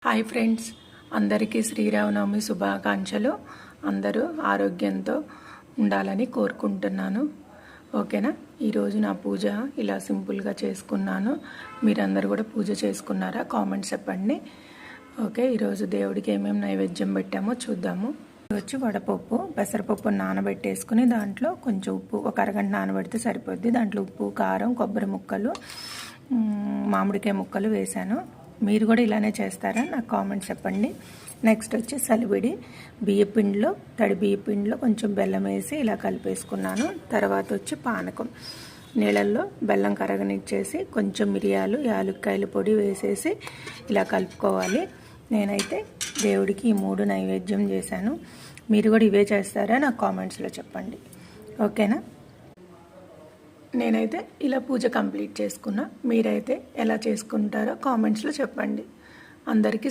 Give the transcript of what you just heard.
Hi friends, అందరికీ శ్రీరామనవమి శుభాకాంక్షలు. అందరూ ఆరోగ్యంతో ఉండాలని కోరుకుంటున్నాను. ఓకేనా? ఈరోజు నా పూజ ఇలా సింపుల్గా చేసుకున్నాను. మీరందరూ కూడా పూజ చేసుకున్నారా? కామెంట్స్ చెప్పండి. ఓకే, ఈరోజు దేవుడికి ఏమేమి నైవేద్యం పెట్టామో చూద్దాము. వచ్చి వడపప్పు, పెసరపప్పు నానబెట్టేసుకుని దాంట్లో కొంచెం ఉప్పు, ఒక అరగంట నానబెడితే సరిపోద్ది. దాంట్లో ఉప్పు, కారం, కొబ్బరి ముక్కలు, మామిడికాయ ముక్కలు వేశాను. మీరు కూడా ఇలానే చేస్తారా? నాకు కామెంట్స్ చెప్పండి. నెక్స్ట్ వచ్చి సలివిడి బియ్యపిండిలో, తడి బియ్యపిండిలో కొంచెం బెల్లం వేసి ఇలా కలిపేసుకున్నాను. తర్వాత వచ్చి పానకం, నీళ్ళల్లో బెల్లం కరగనిచ్చేసి కొంచెం మిరియాలు, యాలక్కాయల పొడి వేసేసి ఇలా కలుపుకోవాలి. నేనైతే దేవుడికి ఈ 3 నైవేద్యం చేశాను. మీరు కూడా ఇవే చేస్తారా? నాకు కామెంట్స్లో చెప్పండి. ఓకేనా? నేనైతే ఇలా పూజ కంప్లీట్ చేసుకున్నా. మీరైతే ఎలా చేసుకుంటారో కామెంట్స్లో చెప్పండి. అందరికీ